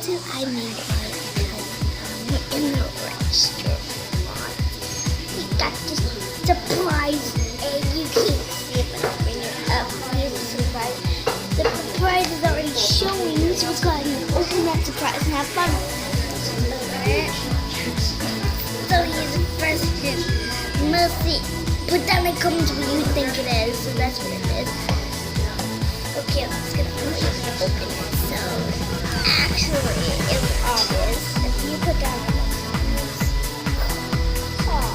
to I made in the restaurant. We got this surprise egg. You can't see it, but I'll bring it up. Here's the surprise. The surprise is already showing, so let's go ahead and open that surprise and have fun. So here's the first tip. Mostly put down in the comments what you think it is. So that's what it is. Okay, I'm just gonna open it. So actually, it's obvious. If you put down the car,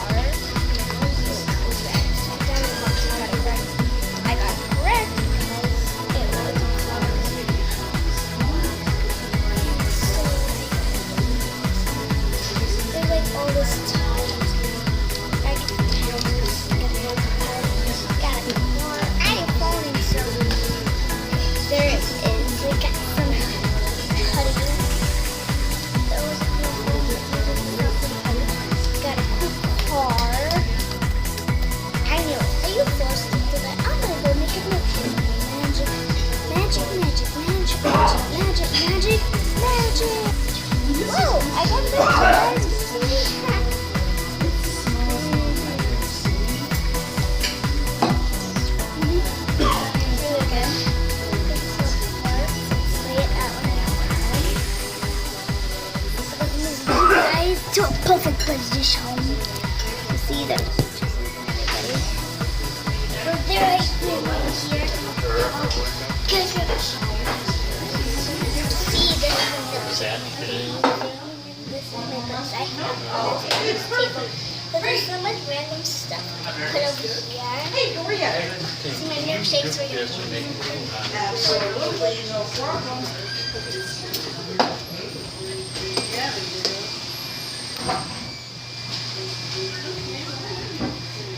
I got it correct because it was a car. So there's like all this time. I get the cameras, get the got a car, and a phone and so there is, we got some putty. Those got a cool car. I know, are you forced into that? I'm gonna go make a milkshake. Magic, magic, magic, magic, magic, magic, magic, magic. Whoa, I got this, guys. To a perfect position. You see them. So there I am here. Good. See, this is my books. I have this table. But there's so much random stuff put over here. See my milkshakes right here.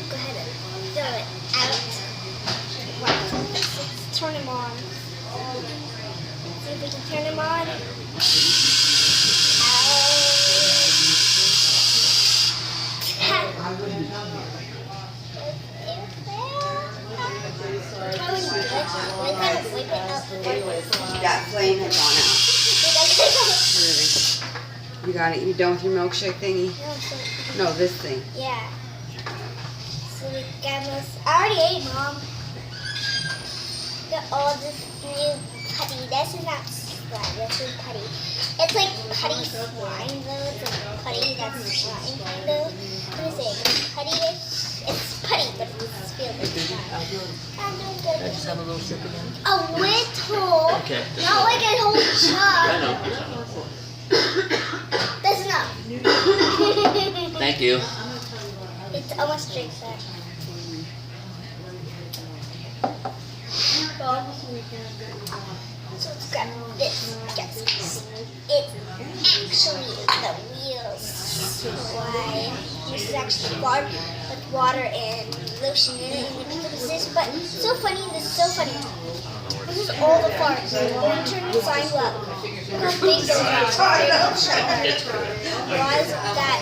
Go ahead and throw it out. Let's turn them on. See if we can turn them on. That flame had gone out. Really? You got it? You done with your milkshake thingy? No, this thing. Yeah. So we got this. I already ate, Mom. Got all this new putty. This is not slime. This is putty. It's like putty slime, though. It's like putty that's slime, kind of. What is it? Putty-ish? It's putty, but it's feels like slime. I'm doing good. Can I just have a little sip again? A little. Okay. Not like a whole I chug. know. That's enough. Thank you. It's almost straight there. So let's grab this. Yes. It actually is the real slime. This is actually water with water and lotion in it, and you put this. But so funny. This is so funny. This is all the parts. We're going to turn the slime up. Look how big those are. Why is that?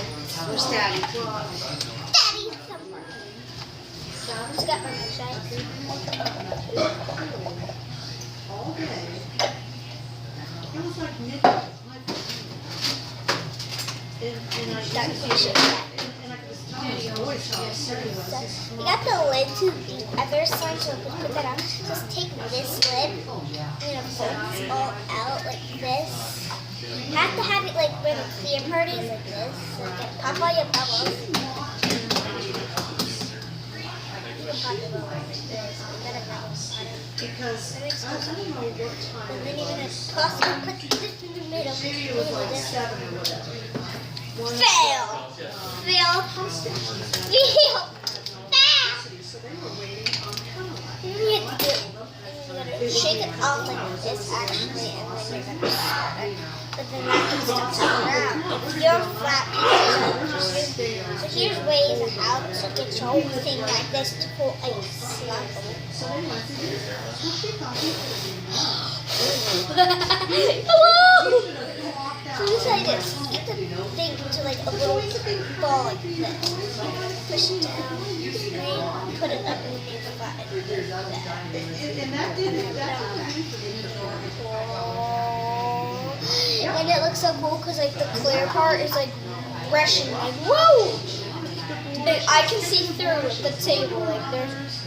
Where's Daddy? Daddy somewhere. Who's got my milkshake? We got the lid to the other slime, so we put that on. Just take this lid and pull this all out like this. You have to have it like where the clear part is, like this. So you can pop all your bubbles. You can pop your bubbles like this. And then it melts. Because I don't know what time. And then you're going to possibly put this in the middle. Maybe it was like 7 or whatever. Fail! Fail! Fail! So they were waiting on Caroline. You have to do it. You're going to shake it off like this actually, and then you're going to start it. But then that can still turn around. It's your flat piece. So here's ways of how to get your whole thing like this to pull a slime. So they went to do that. That's what she thought she Hello! walked out. So you say this. Get the thing to like a little ball like this. Push it down. And put it up in the flat. And that didn't, that's not And it looks so cool because like the clear part is like rushing, like whoa! And I can see through the table, like there's.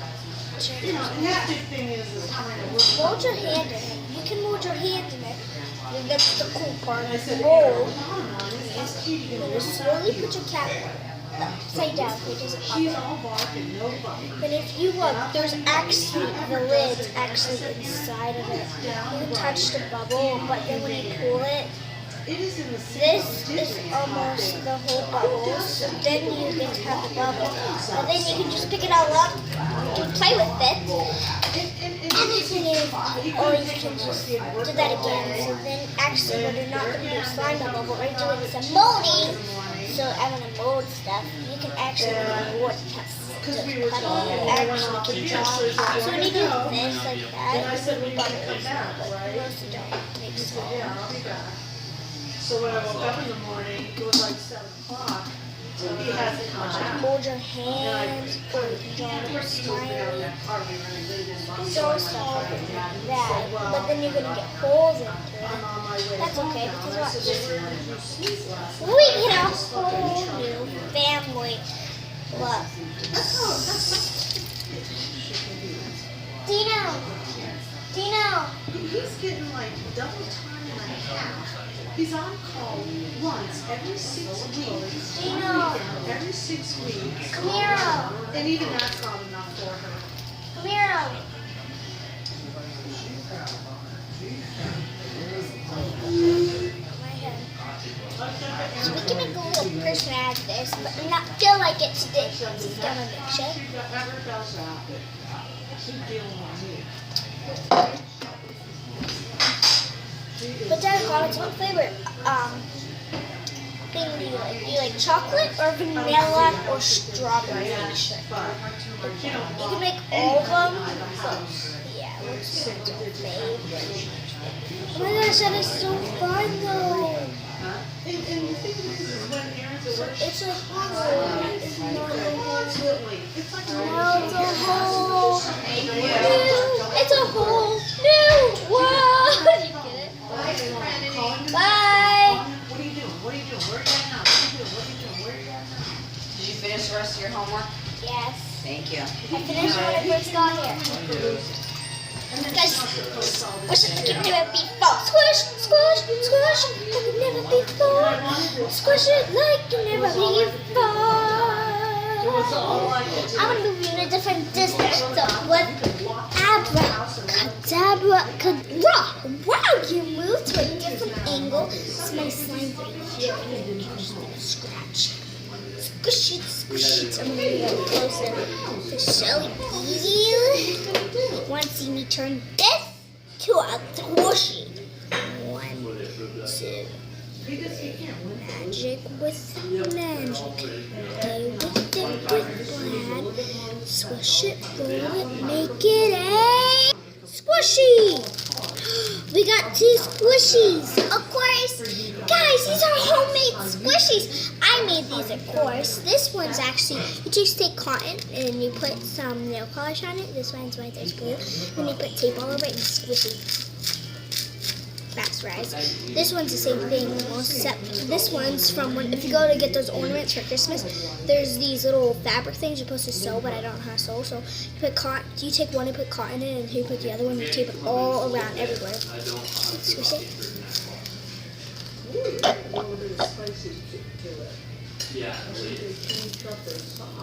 Mold your hand in it. You can mold your hand in it. And that's the cool part. Mold. And you slowly put your cap upside down so it doesn't pop up. But if you look, there's actually the lid's actually inside of it. You can touch the bubble, but then when you pull it, this is almost the whole bubble. So then you get to have the bubble. But then you can just pick it all up and play with it. And or you can just do that again. So then actually when you're not going to do slime bubble, but we're doing some molding. So I'm going to mold stuff. You can actually mold tests. Actually can draw. So when you do this like that, you butter it out, but most don't make sense. So when I woke up in the morning, it was like 7 o'clock. He hasn't come out. Mold your hands, or you can draw a smiley. So soft like that. But then you're gonna get holes into it. That's okay because watch. We get a whole new family. Look. Dino. He's getting like double time and a half. He's on call once every 6 weeks. Dino. Every 6 weeks. Come here. And even that's not enough for her. Come here. So we can make a little person out of this, but not feel like it today because it's gonna mix it. If that ever does that, keep dealing with me. But Dad got its own favorite thing. Do you like chocolate or vanilla or strawberry milkshake? You can make all of them, but yeah, let's do its own favorite. Oh my gosh, that is so fun though. And the thing is when Aaron's at work, It's like oh, it's not a whole. constantly, it's like Now it's a whole new. It's a whole new. Whoa! Did you get it? Bye. What are you doing? What are you doing? Where are you at now? What are you doing? What are you doing? Where are you at now? Did you finish the rest of your homework? Yes. Thank you. I finished when I first got here. Guys, squish it like it never before. Squish, squish, squish, like it never before. Squish it like it never before. I'm gonna move you in a different distance. So what? Abracadabra, wow, you moved to a different angle. It's my slime right here, and then you're just gonna scratch. Squish it. I'm gonna get closer to show you. You want to see me turn this to a squishy? 1, 2. Magic with magic. Play with it with glad. Squish it, roll it, make it a squishy. We got 2 squishies. Of course, guys, these are homemade squishies. I made these, of course. This one's actually, you just take cotton and you put some nail polish on it. This one's white, there's blue. Then you put tape all over it and squish it. Fast rise. This one's the same thing, except this one's from when, if you go to get those ornaments for Christmas, there's these little fabric things you're supposed to sew, but I don't know how to sew. So you put cotton, you take one and put cotton in, and you put the other one, you tape it all around everywhere. Squish it. Yeah,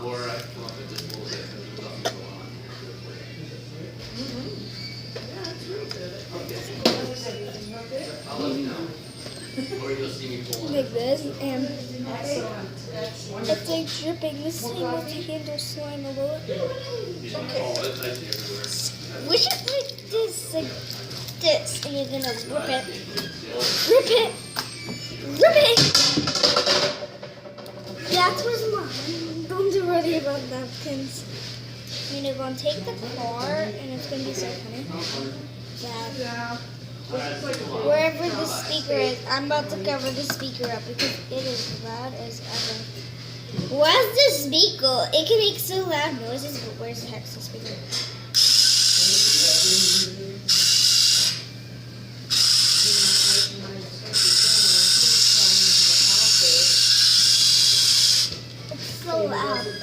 or I come up with this little bit. I'll let you know. Or you'll see me pulling. Like this, and it's like dripping. This is able to handle slime a little. Oh, it's actually everywhere. Squish it like this, and you're gonna rip it. Rip it! Rip it! That was mine. Don't worry about napkins. You're gonna take the car, and it's gonna be so funny. That wherever the speaker is, I'm about to cover the speaker up because it is loud as ever. Where's the speaker? It can make so loud noises, but where's the heck's the speaker?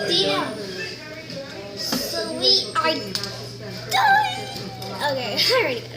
Dina. So we are done. Okay, I already got it.